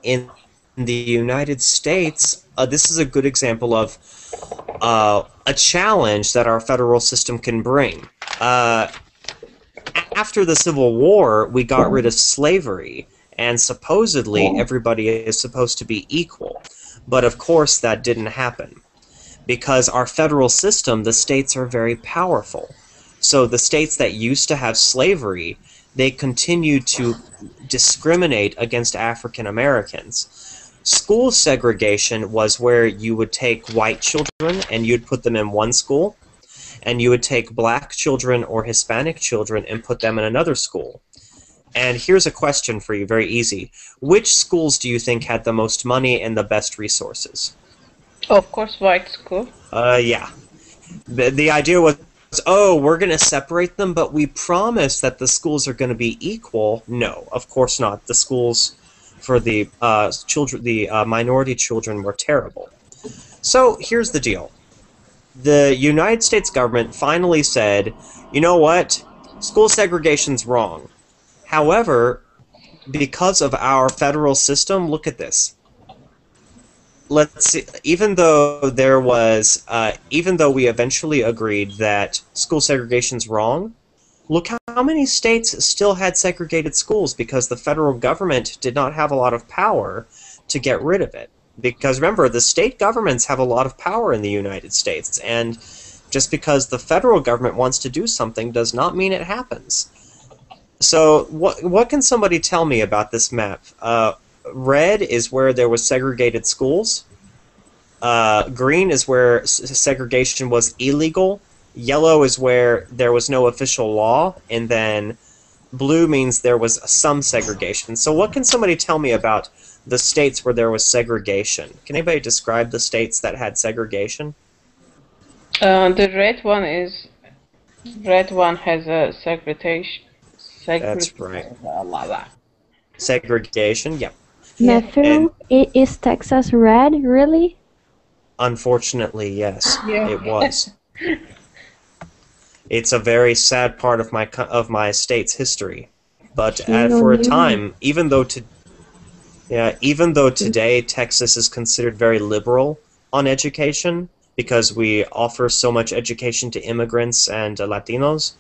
Speaker 1: In the United States, this is a good example of a challenge that our federal system can bring. After the Civil War, we got rid of slavery, and supposedly everybody is supposed to be equal. But of course that didn't happen. Because our federal system, the states are very powerful. So the states that used to have slavery, they continued to discriminate against African Americans. School segregation was where you would take white children and you'd put them in one school, and you would take black children or Hispanic children and put them in another school. And here's a question for you, very easy. Which schools do you think had the most money and the best resources?
Speaker 5: Of course, white school.
Speaker 1: Yeah. The idea was, oh, we're going to separate them, but we promise that the schools are going to be equal. No, of course not. The schools for the minority children were terrible. So here's the deal. The United States government finally said, you know what? School segregation's wrong. However, because of our federal system, look at this. Let's see, even though we eventually agreed that school segregation's wrong, look how many states still had segregated schools because the federal government did not have a lot of power to get rid of it. Because remember, the state governments have a lot of power in the United States, and just because the federal government wants to do something does not mean it happens. So what can somebody tell me about this map? Red is where there was segregated schools. Green is where segregation was illegal. Yellow is where there was no official law. And then blue means there was some segregation. So what can somebody tell me about the states where there was segregation? Can anybody describe the states that had segregation?
Speaker 5: The red one has a segregation.
Speaker 1: That's right. Segregation, yep.
Speaker 2: Matthew, is Texas red, really?
Speaker 1: Unfortunately, yes,
Speaker 5: Yeah.
Speaker 1: it was. It's a very sad part of my state's history. But for a time, even though today Texas is considered very liberal on education because we offer so much education to immigrants and Latinos,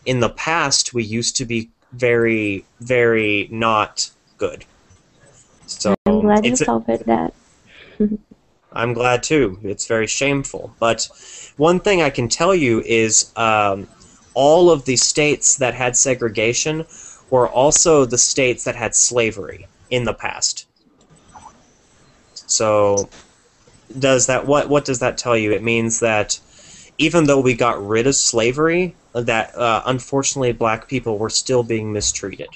Speaker 1: in the past we used to be very, very not good. So
Speaker 2: I'm glad you solved that.
Speaker 1: I'm glad too. It's very shameful. But one thing I can tell you is all of the states that had segregation were also the states that had slavery in the past. So what does that tell you? It means that even though we got rid of slavery, that unfortunately black people were still being mistreated.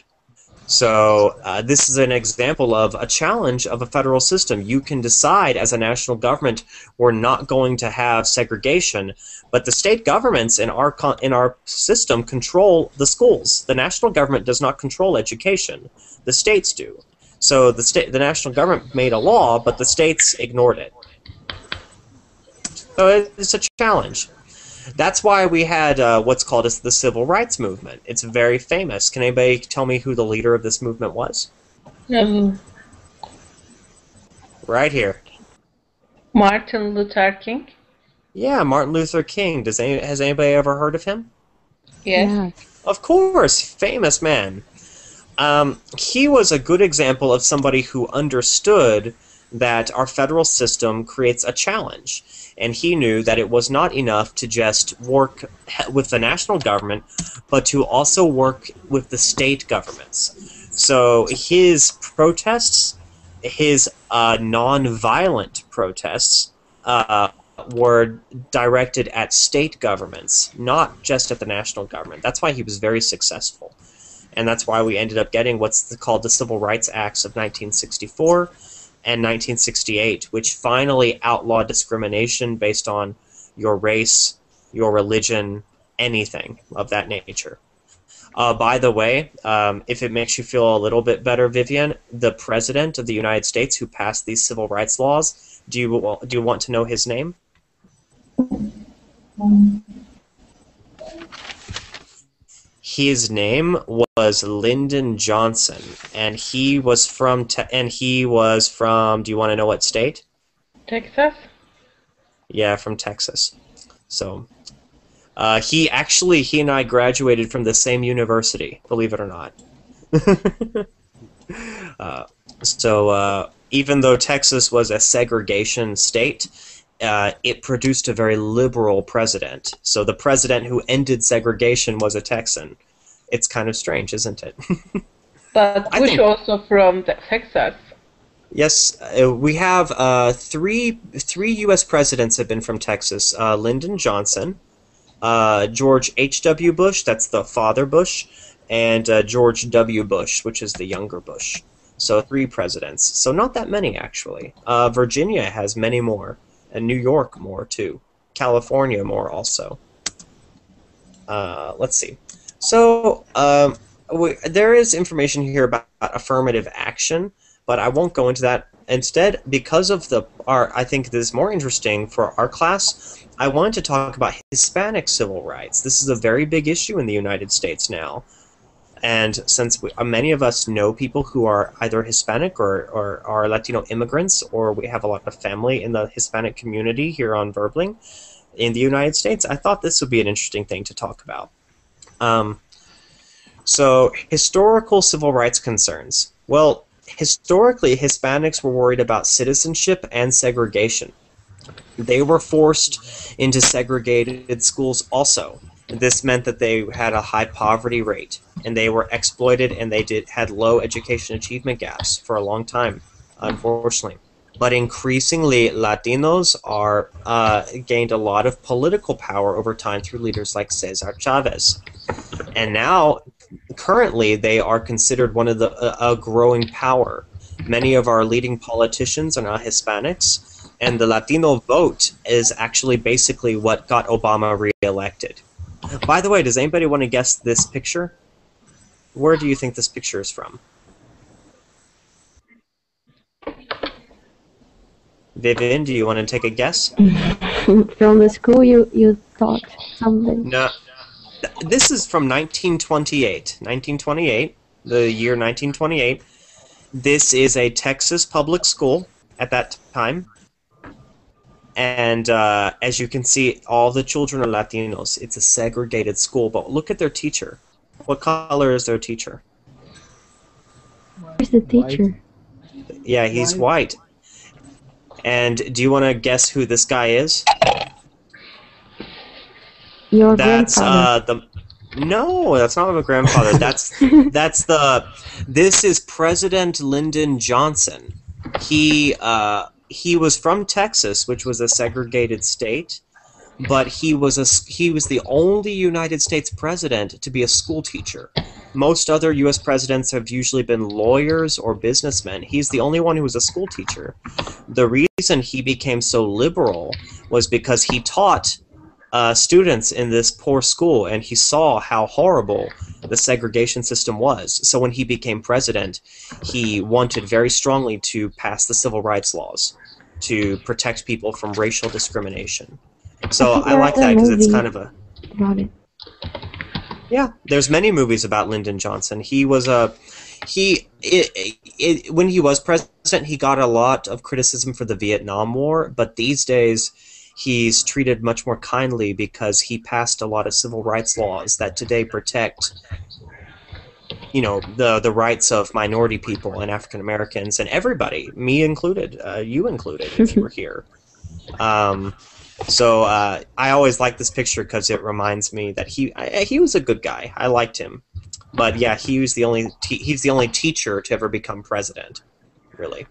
Speaker 1: So this is an example of a challenge of a federal system. You can decide as a national government we're not going to have segregation, but the state governments in our system control the schools. The national government does not control education. The states do. So the national government made a law, but the states ignored it. So it's a challenge. That's why we had what's called as the Civil Rights Movement. It's very famous. Can anybody tell me who the leader of this movement was? Right here.
Speaker 5: Martin Luther King.
Speaker 1: Yeah, Martin Luther King. Has anybody ever heard of him?
Speaker 5: Yes.
Speaker 1: Of course, famous man. He was a good example of somebody who understood that our federal system creates a challenge. And he knew that it was not enough to just work with the national government, but to also work with the state governments. So his protests, his non-violent protests, were directed at state governments, not just at the national government. That's why he was very successful. And that's why we ended up getting what's called the Civil Rights Acts of 1964 and 1968, which finally outlawed discrimination based on your race, your religion, anything of that nature. By the way, if it makes you feel a little bit better, Vivian, the President of the United States who passed these civil rights laws, do you want to know his name? His name was Lyndon Johnson, and he was from. Do you want to know what state?
Speaker 5: Texas?
Speaker 1: Yeah, from Texas. So, he and I graduated from the same university, believe it or not. Even though Texas was a segregation state, it produced a very liberal president. So the president who ended segregation was a Texan. It's kind of strange, isn't it?
Speaker 5: But Bush also from Texas.
Speaker 1: Yes, we have three U.S. presidents have been from Texas. Lyndon Johnson, George H.W. Bush, that's the father Bush, and George W. Bush, which is the younger Bush. So 3 presidents. So not that many, actually. Virginia has many more, and New York more, too. California more, also. Let's see. So there is information here about affirmative action, but I won't go into that. Instead, because of I think this is more interesting for our class, I wanted to talk about Hispanic civil rights. This is a very big issue in the United States now. And since many of us know people who are either Hispanic or are Latino immigrants, or we have a lot of family in the Hispanic community here on Verbling in the United States, I thought this would be an interesting thing to talk about. So, historical civil rights concerns. Well, historically, Hispanics were worried about citizenship and segregation. They were forced into segregated schools also. This meant that they had a high poverty rate, and they were exploited, and they had low education achievement gaps for a long time, unfortunately. But increasingly, Latinos gained a lot of political power over time through leaders like Cesar Chavez. And now, currently, they are considered one of a growing power. Many of our leading politicians are now Hispanics, and the Latino vote is actually basically what got Obama reelected. By the way, does anybody want to guess this picture? Where do you think this picture is from? Vivian, do you want to take a guess?
Speaker 2: From the school you thought something?
Speaker 1: No. This is from 1928. 1928, the year 1928. This is a Texas public school at that time. And as you can see, all the children are Latinos. It's a segregated school, but look at their teacher. What color is their teacher?
Speaker 2: Where's the teacher?
Speaker 1: Yeah, he's white. And do you want to guess who this guy is?
Speaker 2: Your grandfather.
Speaker 1: No, that's not my grandfather. This is President Lyndon Johnson. He was from Texas, which was a segregated state, but he was the only United States president to be a school teacher. Most other U.S. presidents have usually been lawyers or businessmen. He's the only one who was a school teacher. The reason he became so liberal was because he taught students in this poor school, and he saw how horrible the segregation system was. So when he became president, he wanted very strongly to pass the civil rights laws to protect people from racial discrimination. So I like that because it's kind of a...
Speaker 2: About it.
Speaker 1: Yeah, there's many movies about Lyndon Johnson. He was when he was president, he got a lot of criticism for the Vietnam War, but these days he's treated much more kindly because he passed a lot of civil rights laws that today protect the rights of minority people and African Americans and everybody, me included, you included, if you were here. So I always like this picture because it reminds me that he was a good guy. I liked him, but yeah, he's the only teacher to ever become president, really.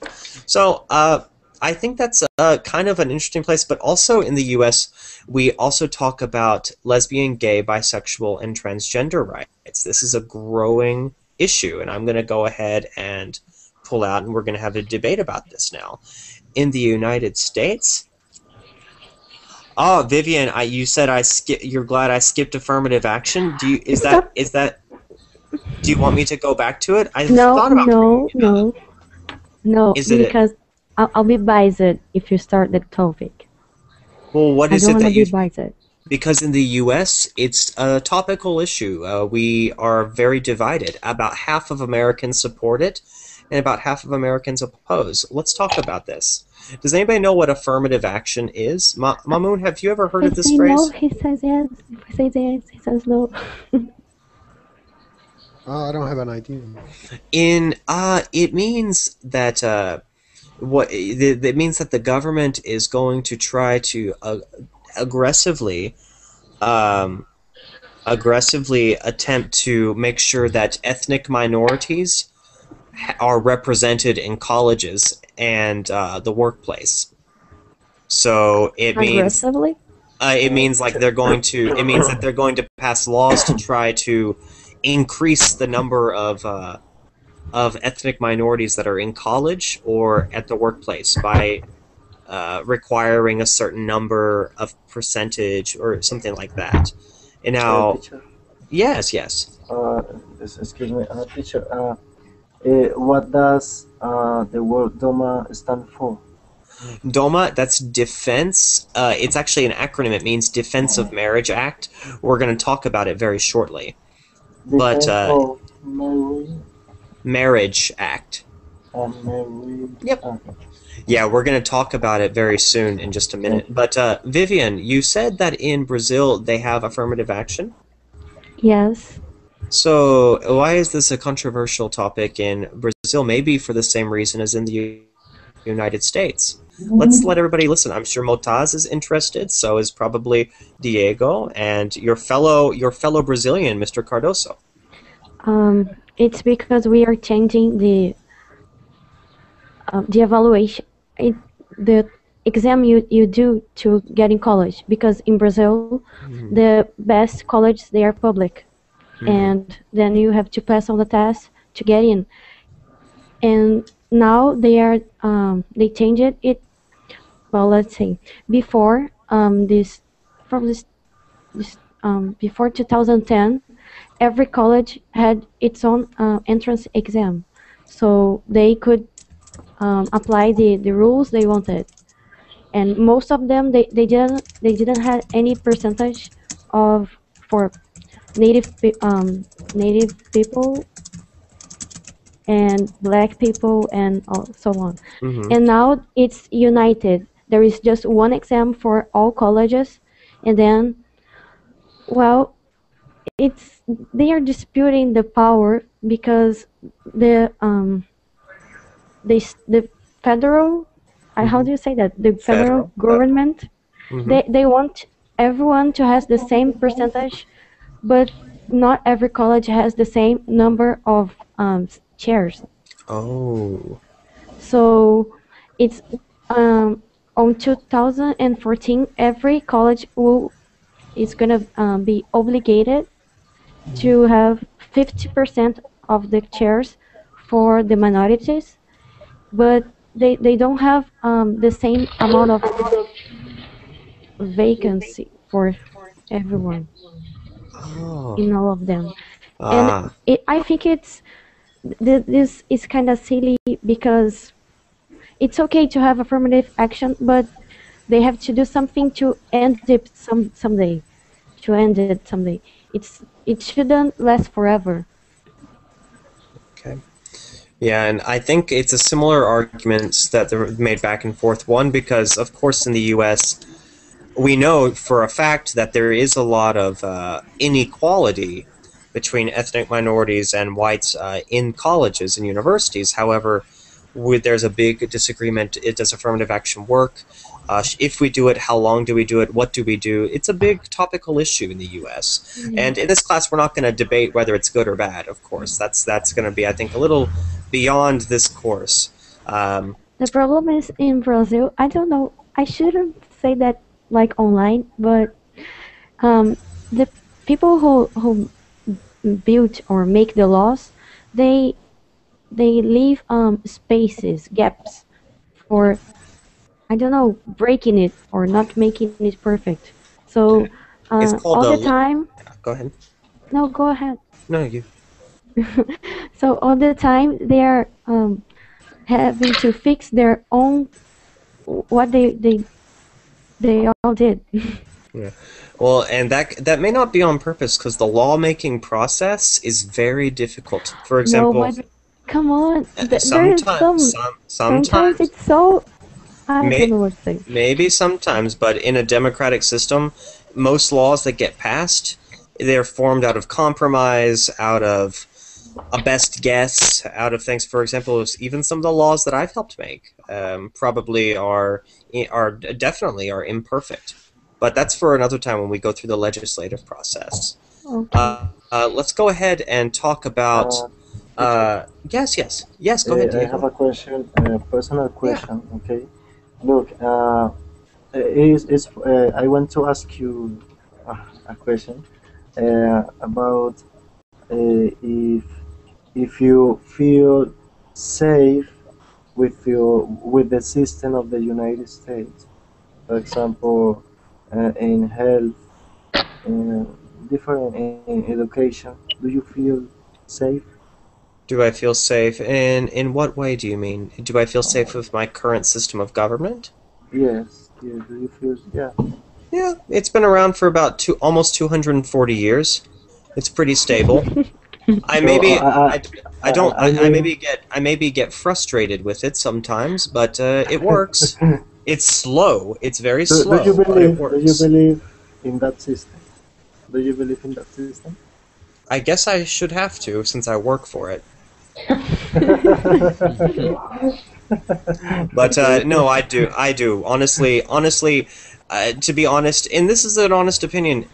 Speaker 1: So I think that's kind of an interesting place. But also in the U.S., we also talk about lesbian, gay, bisexual, and transgender rights. This is a growing issue, and I'm going to go ahead and pull out, and we're going to have a debate about this now. In the United States. Oh, Vivian, you said you're glad I skipped affirmative action. Do you want me to go back to it?
Speaker 2: No, because I'll be biased if you start the topic.
Speaker 1: Well, what is it that you?
Speaker 2: Biased.
Speaker 1: Because in the U.S., it's a topical issue. We are very divided. About half of Americans support it, and about half of Americans oppose. Let's talk about this. Does anybody know what affirmative action is? Mamoon, have you ever heard of this phrase?
Speaker 2: No, he says yes. If I say yes, he says no.
Speaker 8: I don't have an idea.
Speaker 1: It means that it means that the government is going to try to aggressively attempt to make sure that ethnic minorities are represented in colleges and the workplace. So it means it means like they're going to. It means that they're going to pass laws to try to increase the number of ethnic minorities that are in college or at the workplace by requiring a certain number of percentage or something like that. And now,
Speaker 9: teacher,
Speaker 1: yes.
Speaker 9: excuse me, teacher. What does the word DOMA stand for?
Speaker 1: DOMA, that's defense. It's actually an acronym. It means Defense of Marriage Act. We're going to talk about it very shortly.
Speaker 9: Defense of
Speaker 1: Marriage Act. Yep.
Speaker 9: Okay.
Speaker 1: Yeah, we're going to talk about it very soon in just a minute. But Vivian, you said that in Brazil they have affirmative action?
Speaker 2: Yes.
Speaker 1: So why is this a controversial topic in Brazil? Maybe for the same reason as in the United States. Let's let everybody listen. I'm sure Motaz is interested, so is probably Diego and your fellow Brazilian, Mr. Cardoso.
Speaker 2: It's because we are changing the evaluation, the exam you do to get in college. Because in Brazil, the best colleges, they are public, and then you have to pass on the test to get in. And now they changed it. Well, let's say before before 2010, every college had its own entrance exam, so they could apply the rules they wanted. And most of them they didn't have any percentage for native people and black people and so on. And now it's united. There is just one exam for all colleges, and then, well, they are disputing the power because the federal, how do you say that? The federal government, they want everyone to have the same percentage, but not every college has the same number of chairs.
Speaker 1: Oh.
Speaker 2: So it's on 2014, every college is gonna be obligated to have 50% of the chairs for the minorities, but they don't have the same amount of vacancy for everyone in all of them. And I think this is kind of silly because it's okay to have affirmative action, but they have to do something to end it someday. To end it someday. It shouldn't last forever.
Speaker 1: Okay. Yeah, and I think it's a similar arguments that they're made back and forth. One, because of course in the U.S. we know for a fact that there is a lot of inequality between ethnic minorities and whites in colleges and universities. However, there's a big disagreement. Does affirmative action work? If we do it, how long do we do it? What do we do? It's a big topical issue in the U.S. And in this class, we're not going to debate whether it's good or bad. Of course, that's going to be, I think, a little beyond this course.
Speaker 2: The problem is in Brazil. I don't know. I shouldn't say that like online, but the people who build or make the laws, they leave spaces, gaps for, I don't know, breaking it or not making it perfect. So
Speaker 1: It's called
Speaker 2: all the time.
Speaker 1: Go ahead.
Speaker 2: No, go ahead.
Speaker 1: No, you.
Speaker 2: So all the time they are having to fix their own what they all did.
Speaker 1: Yeah. Well, and that may not be on purpose because the lawmaking process is very difficult. For example,
Speaker 2: No, but come on.
Speaker 1: sometimes
Speaker 2: Sometimes it's so. I don't know what to say.
Speaker 1: maybe sometimes, but in a democratic system, most laws that get passed, they're formed out of compromise, out of a best guess, out of things. For example, even some of the laws that I've helped make probably are definitely imperfect. But that's for another time when we go through the legislative process.
Speaker 2: Okay.
Speaker 1: Let's go ahead and talk about. Yes. Go ahead.
Speaker 9: I have a question, a personal question. Yeah. Okay. Look, I want to ask you a question about if you feel safe with the system of the United States, for example, in health, different in education. Do you feel safe?
Speaker 1: Do I feel safe? In what way do you mean? Do I feel safe with my current system of government?
Speaker 9: Yes. Yeah. Do you feel? Yeah.
Speaker 1: Yeah, it's been around for about almost 240 years. It's pretty stable. I maybe get frustrated with it sometimes, but it works. It's slow. It's very slow.
Speaker 9: Do you
Speaker 1: but it works.
Speaker 9: believe in that system? Do you believe in that system?
Speaker 1: I guess I should have to since I work for it. But no, I do. Honestly, to be honest, and this is an honest opinion,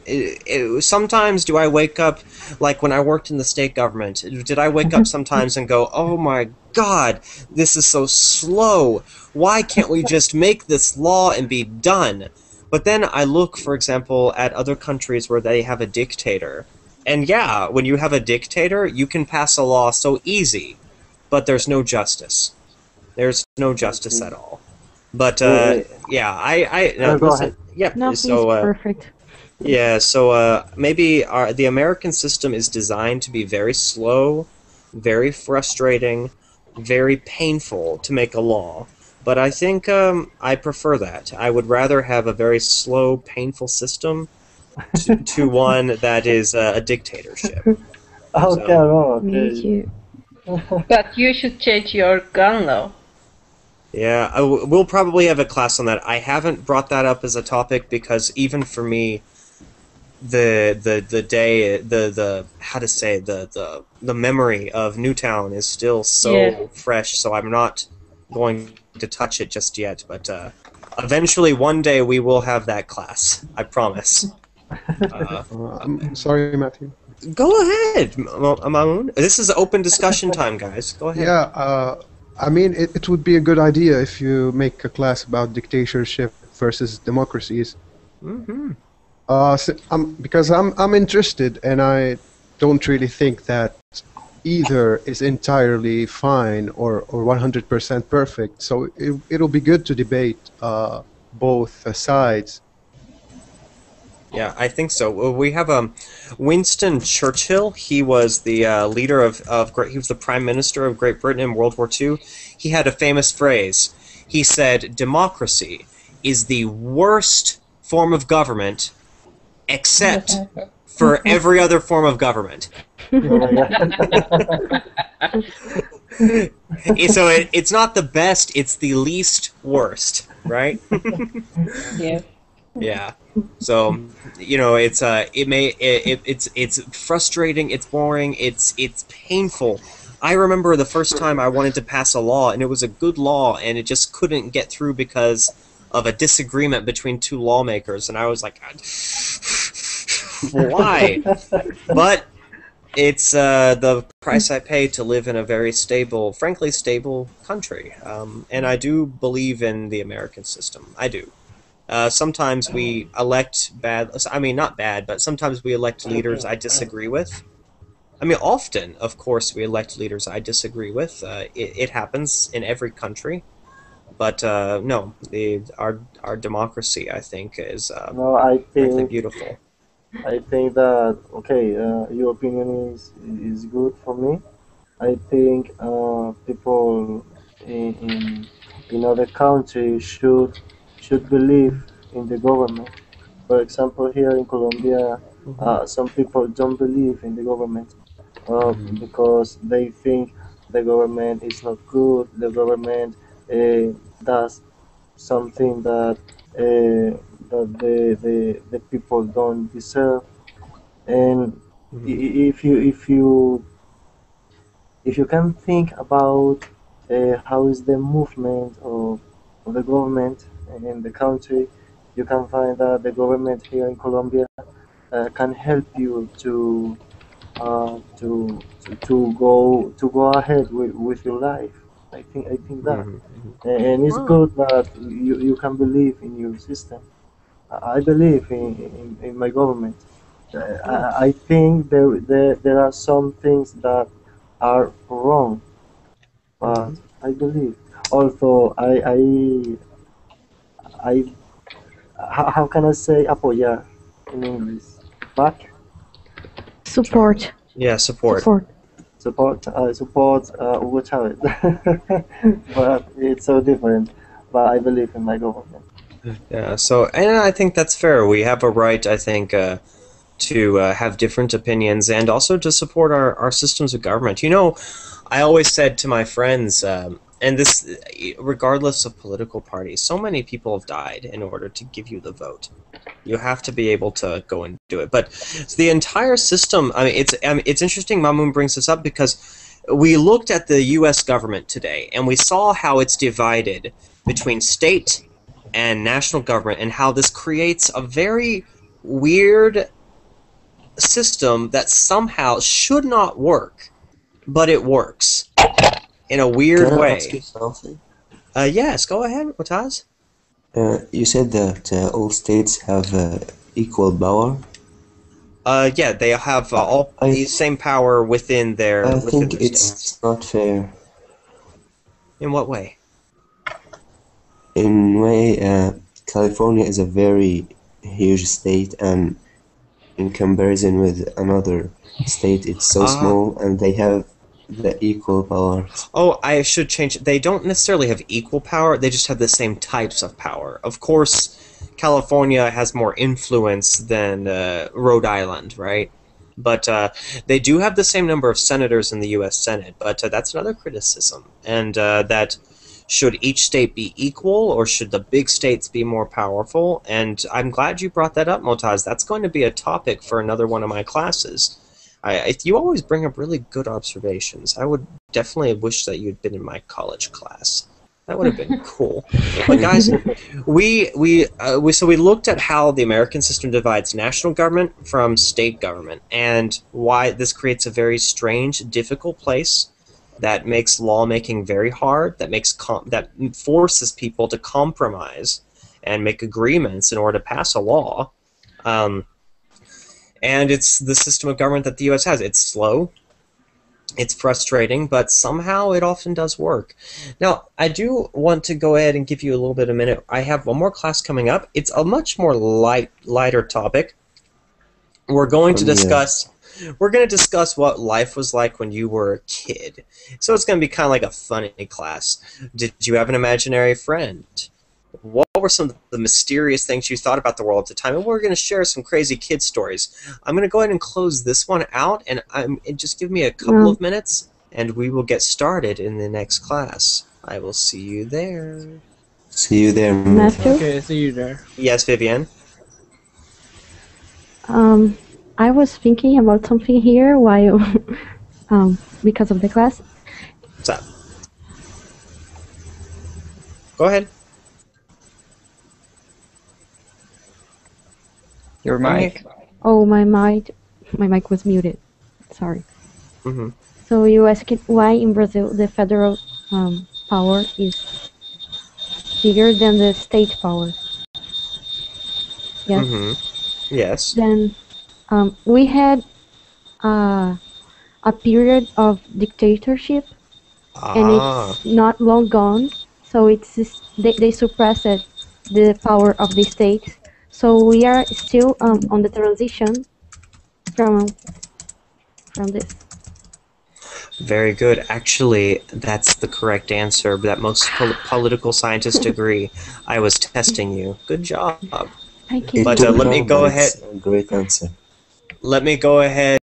Speaker 1: sometimes do I wake up, like when I worked in the state government, did I wake up sometimes and go, oh my god, this is so slow, why can't we just make this law and be done? But then I look, for example, at other countries where they have a dictator, and yeah, when you have a dictator, you can pass a law so easy, but there's no justice. There's no justice at all. But yeah, listen, yeah.
Speaker 2: Nothing's perfect.
Speaker 1: Yeah, so maybe the American system is designed to be very slow, very frustrating, very painful to make a law. But I think I prefer that. I would rather have a very slow, painful system to one that is a dictatorship.
Speaker 9: Okay.
Speaker 2: Me too.
Speaker 5: But you should change your gun law.
Speaker 1: Yeah, we'll probably have a class on that. I haven't brought that up as a topic because even for me, the memory of Newtown is still so fresh. So I'm not going to touch it just yet. But eventually, one day we will have that class. I promise.
Speaker 8: I'm sorry, Matthew.
Speaker 1: Go ahead, Mamoon. This is open discussion time, guys. Go ahead.
Speaker 8: Yeah. I mean, it would be a good idea if you make a class about dictatorship versus democracies.
Speaker 1: Mm-hmm.
Speaker 8: Because I'm interested, and I don't really think that either is entirely fine or 100% perfect. So it'll be good to debate both sides.
Speaker 1: Yeah, I think so. We have Winston Churchill. He was the leader he was the Prime Minister of Great Britain in World War II. He had a famous phrase. He said, "Democracy is the worst form of government, except for every other form of government." So it's not the best; it's the least worst, right?
Speaker 5: Yeah.
Speaker 1: Yeah. So, it's frustrating, it's boring, it's painful. I remember the first time I wanted to pass a law, and it was a good law, and it just couldn't get through because of a disagreement between two lawmakers, and I was like, why? But it's the price I pay to live in a very stable, frankly stable country, and I do believe in the American system. I do. Sometimes we elect not bad, but sometimes we elect leaders I disagree with. I mean, often, of course, we elect leaders I disagree with. It happens in every country. But no, our democracy, I think, is
Speaker 9: No, I
Speaker 1: frankly
Speaker 9: think
Speaker 1: beautiful.
Speaker 9: that okay, your opinion is good for me. I think people in other countries should believe in the government. For example, here in Colombia, some people don't believe in the government because they think the government is not good. The government does something that the people don't deserve. And if you can think about how is the movement of the government in the country, you can find that the government here in Colombia can help you to go ahead with your life. I think that, and it's
Speaker 1: Wow.
Speaker 9: good that you can believe in your system. I believe in my government. I think there are some things that are wrong, but I believe. Also, I how can I say apoyar in English? Back?
Speaker 2: Support.
Speaker 1: Yeah, support.
Speaker 9: I support Hugo Chavez, but it's so different. But I believe in my government.
Speaker 1: Yeah, so, and I think that's fair. We have a right, I think, to have different opinions and also to support our systems of government. I always said to my friends, and this, regardless of political party, so many people have died in order to give you the vote. You have to be able to go and do it. But the entire system, it's interesting Mamoun brings this up because we looked at the U.S. government today, and we saw how it's divided between state and national government, and how this creates a very weird system that somehow should not work, but it works in a weird
Speaker 3: Can I
Speaker 1: way.
Speaker 3: ask you something?
Speaker 1: Yes, go ahead, Mutaz.
Speaker 3: You said that all states have equal power.
Speaker 1: Yeah, they have all the same power within their
Speaker 3: I
Speaker 1: within
Speaker 3: think
Speaker 1: their
Speaker 3: it's
Speaker 1: states.
Speaker 3: not fair.
Speaker 1: In what way?
Speaker 3: In way, California is a very huge state, and in comparison with another state, it's so small, and they have the equal powers.
Speaker 1: Oh, I should change it. They don't necessarily have equal power, they just have the same types of power. Of course, California has more influence than Rhode Island, right? But they do have the same number of senators in the U.S. Senate, but that's another criticism. And that should each state be equal, or should the big states be more powerful? And I'm glad you brought that up, Motaz. That's going to be a topic for another one of my classes. You always bring up really good observations. I would definitely wish that you'd been in my college class. That would have been cool. But guys, we looked at how the American system divides national government from state government, and why this creates a very strange, difficult place that makes lawmaking very hard. That forces people to compromise and make agreements in order to pass a law. And it's the system of government that the U.S. has. It's slow, it's frustrating, but somehow it often does work. Now, I do want to go ahead and give you a little bit of a minute. I have one more class coming up. It's a much more lighter topic. We're going to discuss what life was like when you were a kid. So it's going to be kind of like a funny class. Did you have an imaginary friend? What were some of the mysterious things you thought about the world at the time? And we're going to share some crazy kid stories. I'm going to go ahead and close this one out, and just give me a couple of minutes, and we will get started in the next class. I will see you there.
Speaker 3: See you there,
Speaker 2: Matthew?
Speaker 7: Okay, see you there.
Speaker 1: Yes, Vivian?
Speaker 2: I was thinking about something here while because of the class.
Speaker 1: What's up? Go ahead.
Speaker 10: Your mic.
Speaker 2: Oh, my mic was muted. Sorry.
Speaker 1: Mm-hmm.
Speaker 2: So you asked why in Brazil the federal power is bigger than the state power. Yes.
Speaker 1: Mm-hmm. Yes.
Speaker 2: Then we had a period of dictatorship, and it's not long gone. So it's they suppressed the power of the state. So we are still on the transition from this.
Speaker 1: Very good. Actually, that's the correct answer, that most political scientists agree. I was testing you. Good job.
Speaker 2: Thank you.
Speaker 1: But let me go ahead.
Speaker 3: Great answer.
Speaker 1: Let me go ahead